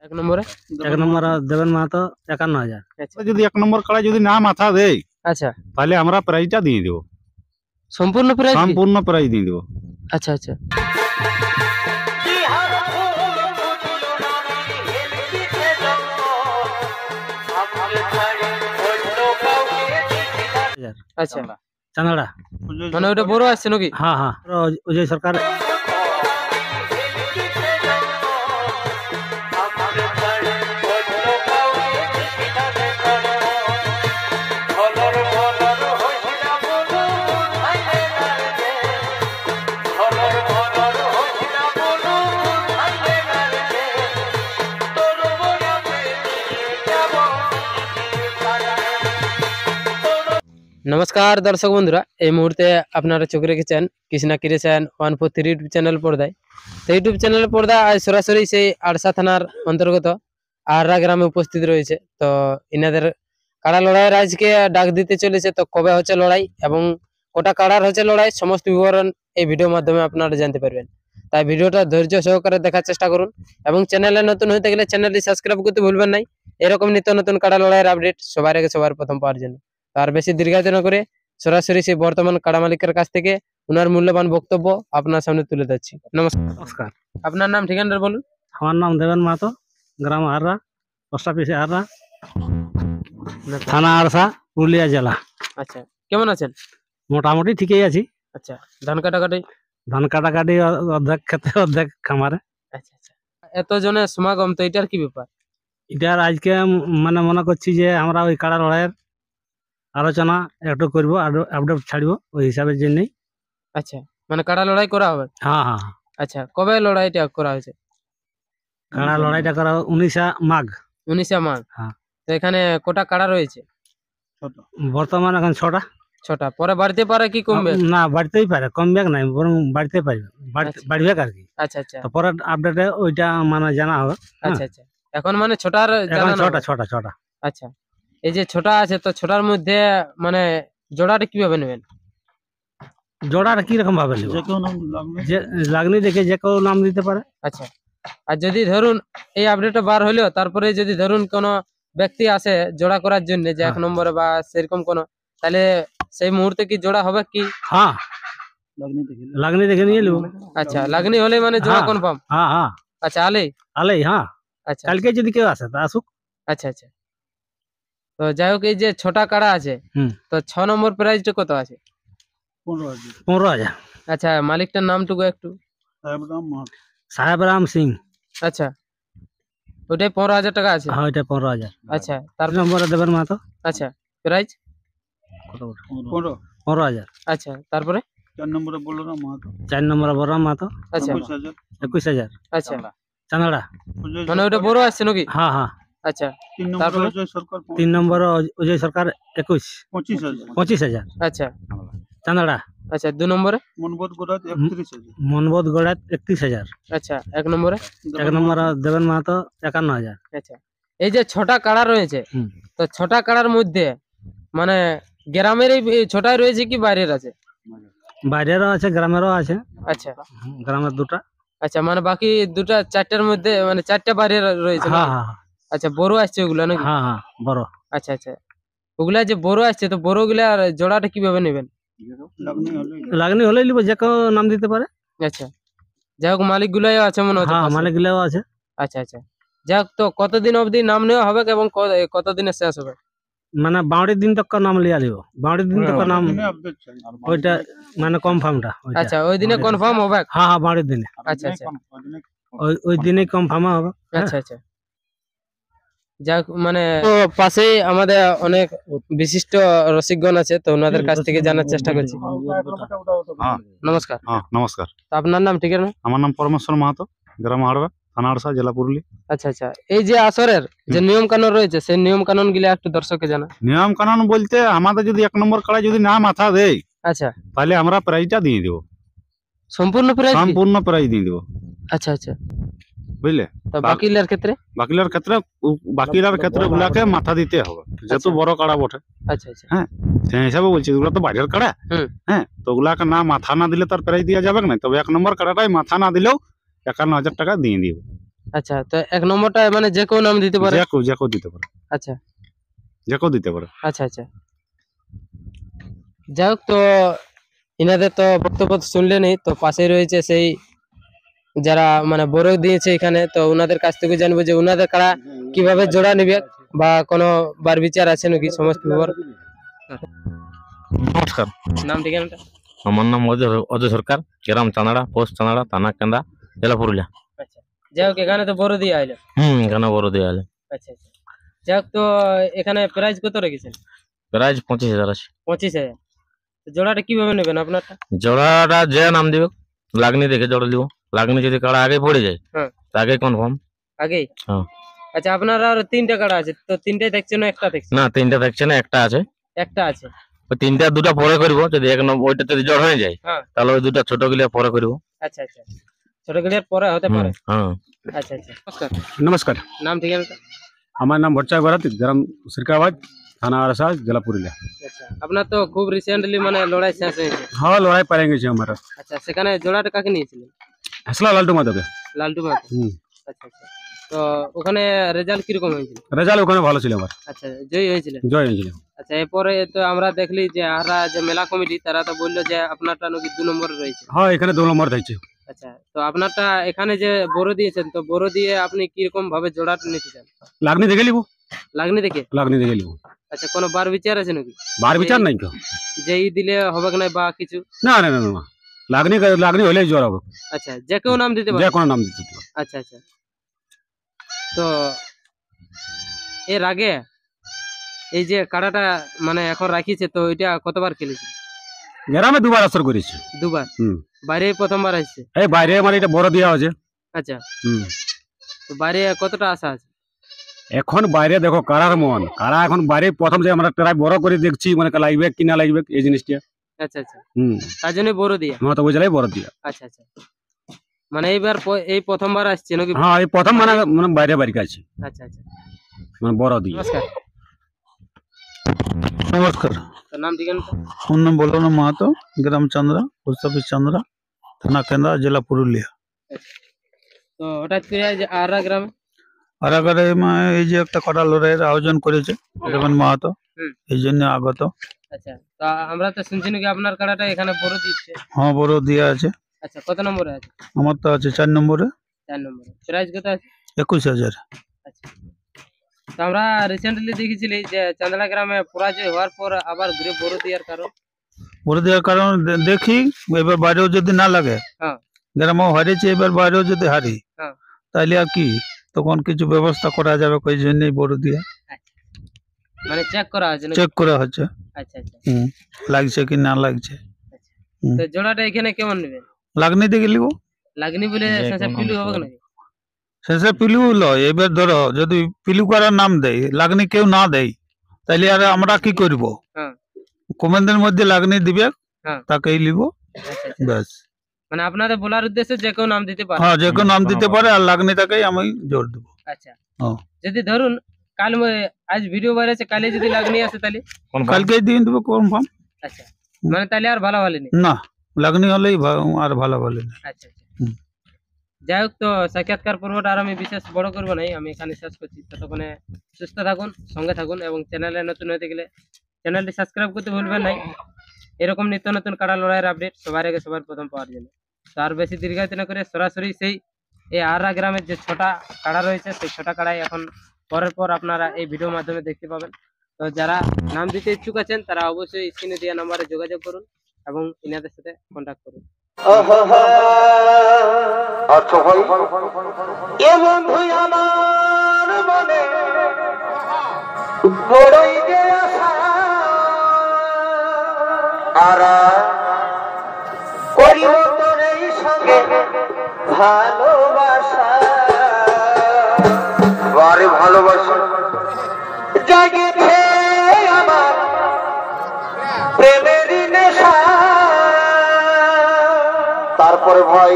এক নম্বরে এক নম্বর দেবেন মাহাতো ৫১,০০০। আচ্ছা যদি এক নম্বর কাড়া যদি না মাথা দেয় আচ্ছা তাহলে আমরা প্রাইজটা দিয়ে দেবো, সম্পূর্ণ প্রাইস কি? সম্পূর্ণ প্রাইজ দিয়ে দেবো। আচ্ছা আচ্ছা আচ্ছা চান্দড়া। মানে ওটা বড় আসছে নাকি? হ্যাঁ হ্যাঁ অজয় সরকার। নমস্কার দর্শক বন্ধুরা, এই মুহূর্তে আপনারা চোখ রেখেছেন কৃষ্ণা ক্রিয়েশন 143 ইউটিউব চ্যানেল পর্দায়। তো ইউটিউব চ্যানেল পর্দা আজ সরাসরি সেই আড়সা থানার অন্তর্গত আররা গ্রামে উপস্থিত রয়েছে। তো ইনাদের কাড়া লড়াইয়ের আজকে ডাক দিতে চলেছে। তো কবে হচ্ছে লড়াই এবং কোটা কাড়ার হচ্ছে লড়াই, সমস্ত বিবরণ এই ভিডিওর মাধ্যমে আপনারা জানতে পারবেন। তাই ভিডিওটা ধৈর্য সহকারে দেখার চেষ্টা করুন এবং চ্যানেলে নতুন হতে গেলে চ্যানেলটি সাবস্ক্রাইব করতে ভুলবেন নাই, এরকম নিত্য নতুন কাড়া লড়াইয়ের আপডেট সবার আগে সবার প্রথম পাওয়ার জন্য। আর বেশি দীর্ঘায়িত না করে সরাসরি সেই বর্তমান কাড়া মালিকের কাছ থেকে ওনার মূল্যবান বক্তব্য আপনার সামনে তুলে ধরছি। নমস্কার। আপনার নাম ঠিকানা বলুন। আমার নাম দেবেন মাহাতো, গ্রাম আররা, পোস্ট অফিস আররা, থানা আরসা, পুরুলিয়া জেলা। আচ্ছা, কেমন আছেন? মোটামুটি ঠিকই আছি। আচ্ছা, ধান কাটাকাটি? ধান কাটাকাটি অর্ধেক খেতে অর্ধেক খামারে। আচ্ছা আচ্ছা, এত জনের সমাগম, তো এটার কি ব্যাপার? এটার আজকে মানে মনে করছি যে আমরা ওই কাড়া লড়াইয়ের আলোচনা একটু করবো, আপডেট ছাড়বো ওই হিসাবের জন্যই। আচ্ছা, মানে কাড়া লড়াই করা হবে? হ্যাঁ হ্যাঁ। আচ্ছা, কবে লড়াইটা করা হয়েছে? কাড়া লড়াইটা করা 19 মাঘ। 19 মাঘ। হ্যাঁ। তো এখানে কোটা কাড়া রয়েছে? বর্তমানে এখন 6টা। 6টা। পরে বাড়তে পারে কি কমবে? না, বাড়তেই পারে, কমবে নাই, বরং বাড়তে পারবে, বাড়বে আর কি। আচ্ছা আচ্ছা। তো পরের আপডেটে ওইটা মানে জানা হবে। আচ্ছা আচ্ছা, এখন মানে 6টার এখন জানা? 6টা। আচ্ছা, এই যে 6টা আছে, তো 6টার মধ্যে মানে জোড়াটা কিভাবে নেবেন? জোড়াটা কি রকম ভাবে নেব? যে লাগনি দেখে যে কেউ নাম দিতে পারে। আচ্ছা, আর যদি ধরুন এই আপডেটটা বার হলো, তারপরে যদি ধরুন কোনো ব্যক্তি আসে জোড়া করার জন্য যে 1 নম্বরে বা সেরকম কোনো, তাহলে সেই মুহূর্তে কি জোড়া হবে কি? হ্যাঁ, লাগনি দেখে নিয়ে নেব। আচ্ছা, লাগনি হলে মানে জোড়া কনফার্ম? হ্যাঁ হ্যাঁ। আচ্ছা, আলেই হ্যাঁ। আচ্ছা কালকে যদি কেউ আসে তা আসুক। আচ্ছা আচ্ছা। তো যাই হোক, এই যে 6টা কাড়া আছে, তো 6 নম্বর প্রাইসটা কত আছে? 15,000। আচ্ছা, মালিকটার নামটুকু একটু? সাহেব রাম সিং। আচ্ছা, ওটাই 15,000 টাকা আছে? হ্যাঁ, ওইটা 15,000। আচ্ছা, তার নম্বরে দেবেন মাহাতো। আচ্ছা, প্রাইস 15,000। আচ্ছা, তারপরে 4 নম্বরে বলরাম মাহাতো। আচ্ছা 21,000। আচ্ছা, চান্দড়া। মানে ওটা বড় আসছে নাকি? হ্যাঁ হ্যাঁ। আচ্ছা, তারপরে 3 নম্বরে অজয় সরকার 25,000। আচ্ছা চান্দড়া। আচ্ছা, 2 নম্বরে মনবোধ গড়াত 31,000। আচ্ছা, 1 নম্বরে 1 নম্বরে দেবেন মাহাতো 51,000। আচ্ছা, এই যে 6টা কাড়া রয়েছে, তো 6টা কাড়ার মধ্যে মানে গ্রামের এই 6টাই রয়েছে কি বাইরের আছে? বাইরেরও আছে, গ্রামেরও আছে। আচ্ছা, গ্রামের 2টা। আচ্ছা, মানে বাকি 2টা 4টার মধ্যে মানে 4টা বাইরের রয়েছে? হ্যাঁ হ্যাঁ। আচ্ছা, বড় আসছে ওগুলা নাকি? হ্যাঁ হ্যাঁ, বড়। আচ্ছা আচ্ছা, ওগুলা যে বড় আসছে, তো বড় গুলা জোড়াটা কিভাবে নেবেন? লাগনি হলেই নিব, যে কেউ নাম দিতে পারে। আচ্ছা, যাই হোক, মালিক গুলাই আছে মনে হচ্ছে? হ্যাঁ, মালিক গুলাও আছে। আচ্ছা আচ্ছা, যাই হোক, তো কতদিন অবধি নাম নেওয়া হবে এবং কতদিনে শেষ হবে? মানে 52 দিন তক নাম লিয়া লিব। 52 দিন তক নাম, ওইটা মানে কনফার্মটা। আচ্ছা, ওই দিনে কনফার্ম হবে? হ্যাঁ হ্যাঁ, 52 দিনে। আচ্ছা আচ্ছা, ওই দিনে কনফার্ম হবে। আচ্ছা আচ্ছা, যাক, মানে পাশেই আমাদের অনেক বিশিষ্ট রসিকগণ আছে, তো ওনাদের কাছ থেকে জানার চেষ্টা করছি। নমস্কার। নমস্কার। তো আপনার নাম ঠিকানা? আমার নাম পরমেশ্বর মাহাতো, গ্রাম আড়বা, থানা আড়সা, জেলা পুরুলিয়া। আচ্ছা আচ্ছা, এই যে আসরের যে নিয়ম কানুন রয়েছে, সেই নিয়ম কানুন গুলো একটু দর্শককে জানা। নিয়ম কানুন বলতে আমাদের যদি 1 নম্বর কাড়া যদি না মাথা দেয় আচ্ছা, তাহলে আমরা প্রাইজটা দিয়ে দেবো, সম্পূর্ণ প্রাইস? সম্পূর্ণ প্রাইজ দিয়ে দেবো। আচ্ছা আচ্ছা, বুঝলে? তো বাকিলার ক্ষেত্রে? বাকিলার ক্ষেত্রে ওগুলাকে মাথা দিতে হবে, যেহেতু বড় কাড়া বটে। আচ্ছা আচ্ছা, হ্যাঁ, সেই হিসাবে বলছি, ওগুলো তো বাইরের কাড়া। হ্যাঁ, তো ওগুলাকে না মাথা না দিলে তার প্রাইজ দেওয়া যাবে না। তবে 1 নম্বর কাড়াটাই মাথা না দিলেও 51,000 টাকা দিয়ে দিব। আচ্ছা, তো 1 নম্বরটা মানে যে কেউ নাম দিতে পারে। যে কেউ দিতে পারে, আচ্ছা যে কেউ দিতে পারে। আচ্ছা আচ্ছা, যাই হোক, তো ইনাদের তো বক্তব্য শুনলেনই, তো পাশেই রয়েছে সেই যারা মানে বড় দিয়েছে এখানে, তো ওনাদের কাছ থেকে জানবো যে ওনাদের কারা কিভাবে জোড়া নিবে বা কোনো বার বিচার আছে নাকি, সমস্ত খবর। নমস্কার, নাম ঠিকানাটা? আমার নাম অজয় সরকার, গ্রাম চাঁদড়া, পোস্ট চাঁদড়া, থানা কেন্দ্রা, জেলা পুরুলিয়া। আচ্ছা, যাই হোক, এখানে তো বড় দিয়ে আইলো। এখানে বড় দিয়ে আলে আচ্ছা আচ্ছা, যাই হোক, তো এখানে প্রাইস কত রেখেছেন? প্রাইজ 25,000 আছে। 25,000। তো জোড়াটা কিভাবে নেবেন আপনারটা? জোড়াটা যে নাম দিবে লাগনি দেখে জোড়া দিব, লাগনি যদি কাড়া আগে পড়ে যায় হ্যাঁ। তাকে কনফার্ম। আগেই? হ্যাঁ। আচ্ছা, আপনার আর 3টা কাড়া আছে, তো 3টাই দেখছেন না একটা দেখছেন? না, 3টা দেখছে না, একটা আছে। একটা আছে। ওই 3টা 2টা পরে করবো, যদি এক নম্বর ওইটা যদি জড় হয়ে যায় হ্যাঁ। তাহলে ওই 2টা ছোট গুলিয়া পরে করবো। আচ্ছা আচ্ছা, ছোট গিলিয়ার পরে হতে পারে। হ্যাঁ। আচ্ছা আচ্ছা, নমস্কার। নমস্কার, নাম ঠিকানাটা? আমার নাম ভট্টা ভরত, গ্রাম সিরকাবাদ, থানা আরসা, জেলা পুরুলিয়া। আচ্ছা, আপনার তো খুব রিসেন্টলি মানে লড়াই শেষ হয়েছে। हाँ लड़ाई पारे गए हमारा আচ্ছা, সেখানে জোড়াটা কাকে নিয়েছিলেন? हसला लालटू माधव के। লালটু মাঝি। আচ্ছা আচ্ছা, তো ওখানে রেজাল্ট কিরকম হয়েছিল? রেজাল্ট ওখানে ভালো ছিল আমার, আচ্ছা, জয়ী হয়েছিলেন? জয় হয়েছিল। আচ্ছা, এরপরে তো আমরা দেখলি যে আরা যে মেলা কমিটি তারা তো বললো যে আপনারটা নাকি 2 নম্বরে রয়েছে। হ্যাঁ এখানে 2 নম্বর থাকছে। আচ্ছা, তো আপনারটা এখানে যে বড় দিয়েছেন, তো বড় দিয়ে আপনি কিরকম ভাবে জোড়াটা নিতে চান? লাগনি দেখে লিবো, লাগনি দেখে? লাগনি দেখে লিবো। আচ্ছা, কোনো বার বিচার আছে নাকি? বার বিচার নাই কেউ, যে ই দিলে হবে না বা কিছু? না না না না, লাগনি লাগনি হলে জোর হবে। আচ্ছা, যে কেউ নাম দিতে যে পারে? কোনো নাম দিতে পারে। আচ্ছা আচ্ছা, তো এর আগে এই যে কাড়াটা মানে এখন রাখিছে, তো এটা কতবার খেলেছে? গ্রামে 2 বার আসর করেছি। 2 বার? হুম। বাইরে প্রথমবার আসছে? এই বাইরে আমার এটা বড় দেওয়া আছে। আচ্ছা, হুম। তো বাইরে কতটা আশা আছে? এখন বাইরে দেখো কারার মন, কারা এখন বাইরে প্রথম যে আমরা ট্রাই বড় করে দেখছি, মানে লাগবে কি না লাগবে এই জিনিসটা। আচ্ছা আচ্ছা, হুম, তার জন্য বড় দিয়া। আমার তো বুঝলাই বড় দিয়া। আচ্ছা আচ্ছা, মানে এইবার এই প্রথমবার আসছে নাকি? হ্যাঁ এই প্রথম মানে মানে বাইরে বাড়ি কাছে আচ্ছা আচ্ছা, মানে বড় দিয়া। নমস্কার। নমস্কার, তো নাম ঠিকানা? আমার নাম বলরাম মাহাতো, গ্রাম চান্দ্রা, পোস্ট অফিস চান্দ্রা, থানা কেন্দ্রা, জেলা পুরুলিয়া। তো হঠাৎ করে যে আরা গ্রামে? আরাগারে এই যে একটা কটা লড়াইয়ের আয়োজন করেছে রেবন মাহাতো, হুম। এই জন্য আগত। আচ্ছা, তো আমরা তো শুনছি নাকি আপনার কাড়াটা এখানে বড় দিচ্ছে। হ্যাঁ বড় দিয়া আছে, আচ্ছা, কত নম্বরে আছে? আমার তো আছে 4 নম্বরে, 4 নম্বরে। প্রাইস কত আছে? 21,000। আচ্ছা, তো আমরা রিসেন্টলি দেখেছিলি যে চান্দলা গ্রামে পরাজয় হওয়ার পর আবার ঘুরে বড় দেওয়ার কারণ? বড় দেওয়ার কারণ দেখি এবার বাইরেও যদি না লাগে, হ্যাঁ। গ্রামেও হারিয়েছে, এবার বাইরেও যদি হারি হ্যাঁ। তাইলে আর কি তখন কিছু ব্যবস্থা করা যাবে, ওই জন্যই বড় দিয়া মানে চেক করা আছে নাকি? চেক করা হচ্ছে। আচ্ছা আচ্ছা, লাগছে কি না লাগছে। তো জোড়াটা এখানে কেমন নেবেন? লাগনি দেখে লিব, লাগনি বলে শেষে পিলু হবে নাকি? শেষে পিলু লয়। এবার ধরো যদি পিলু করার নাম দেয়, লাগনি কেউ না দেয়, তাইলে আর আমরা কি করব? হ্যাঁ। কমেন্টের মধ্যে লাগনি দিবে, হ্যাঁ। তাকেই লিব, আচ্ছা আচ্ছা, ব্যাস। মানে আপনাদের বলার উদ্দেশ্যে যে কেউ নাম দিতে পারে? হ্যাঁ, যে কেউ নাম দিতে পারে, আর লাগনিটাকেই আমি জোর দেবো। আচ্ছা, হ্যাঁ। যদি ধরুন কাল আজ ভিডিও বাইরেছে, কালে যদি লাগনি আসে তাহলে? কালকেই দিয়ে দেবো কনফার্ম। আচ্ছা, মানে তাহলে আর ভালো হলেনি? না, লাগনি হলেই আর ভালো বলে না। আচ্ছা আচ্ছা, যাই হোক, তো সাক্ষাৎকার পর্বটা আর আমি বিশেষ বড় করবো নাই, আমি এখানে শেষ করছি। ততক্ষণে সুস্থ থাকুন, সঙ্গে থাকুন, এবং চ্যানেলে নতুন হতে গেলে চ্যানেলটি সাবস্ক্রাইব করতে ভুলবেন নাই, এরকম নিত্য নতুন কাড়া লড়াইয়ের আপডেট সবার আগে সবার প্রথম পাওয়ার জন্য। তো আর বেশি দীর্ঘায়িত না করে সরাসরি সেই এই আরা গ্রামের যে ছোটা কাড়া রয়েছে, সেই ছোটা কাড়াই এখন পরের পর আপনারা এই ভিডিওর মাধ্যমে দেখতে পাবেন। তো যারা নাম দিতে ইচ্ছুক আছেন তারা অবশ্যই স্ক্রিনে দেওয়া নাম্বারে যোগাযোগ করুন এবং ইনাদের সাথে কন্ট্যাক্ট করুন। আচ্ছা ভাই, এ বন্ধু আমার মনে বড়ই যে আশা, আরা করিব তোর এই সঙ্গে ভালোবাসা, বারে ভালোবাসা জাগেছে আমার প্রেমেরই নেশা। তারপরে ভাই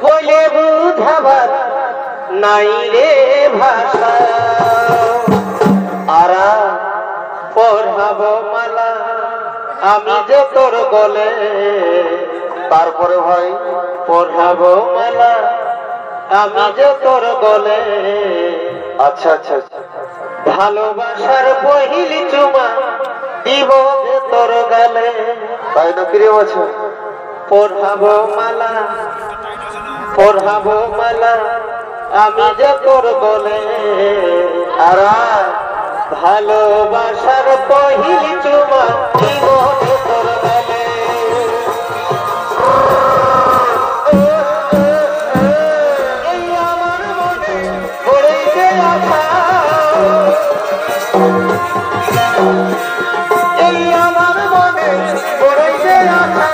বলে বুঝাবার নাই রে ভাষা, আরা পড়াবো মালা আমি যে তোর গলে, তারপরে ভাই পড়াবো মালা আমি যে তোর বলে। আচ্ছা আচ্ছা ভালোবাসার পহিলি চুমা দিব যে তোর গালে। তাই না প্রিয় আছে পড়াবো মালা পড়াবো মালা আমি যে তোর বলে। আর ভালোবাসার পহিলি চুমা দিব যে তোর গালে। এই আমার মনে পড়েছে আশা, এই আমার মনে পড়েছে আশা,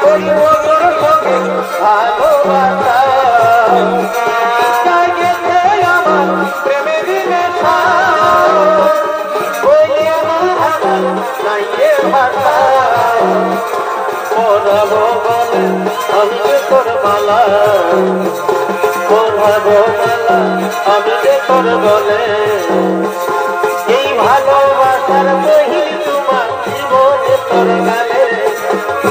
করিব তোর সঙ্গে ভালোবাসা। জাগেছে আমার প্রেমের নেশা, ওই আমার হাজার নাই রে ভাষা। পড়াবো বলে আমি যে তোর মালা, পড়াবো মালা আমি যে তোর বলে। এই ভালোবাসার পহিলি চুমা জীবনে তোর গালে,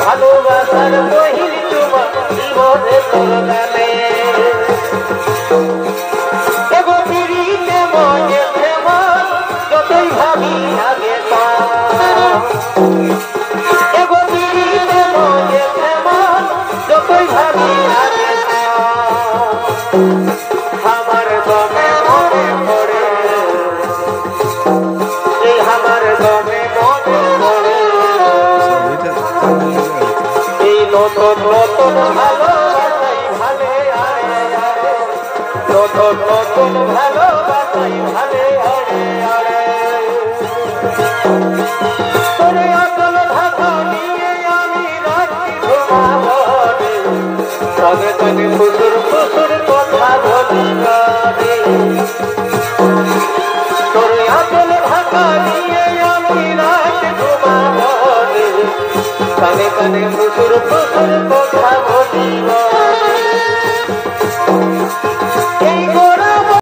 ভালোবাসার পহিলি চুমা জীবনে তোর গালে। এগো পিড়িতে মজেছে মন যতই ভাবি আগে তা, এগো পিড়িতে মজেছে মন যতই ভাবি আগে তা। আমার দমে মনে পড়ে, এই আমার দমে মনে পড়ে, এই নতুন নতুন ভালোবাসাই ভালে আরে আরে, নতুন নতুন ভালোবাসাই ভালে আরে আরে। তোরে আসল ঢাকা নিয়ে আমি রাখি ঘুমাবো রে, তবে তবে ফুসুর ফুসুর কথা বলি রে। তোরে আসল ঢাকা নিয়ে আমি রাখি ঘুমাবো রে, কানে কানে ফুসুর ফুসুর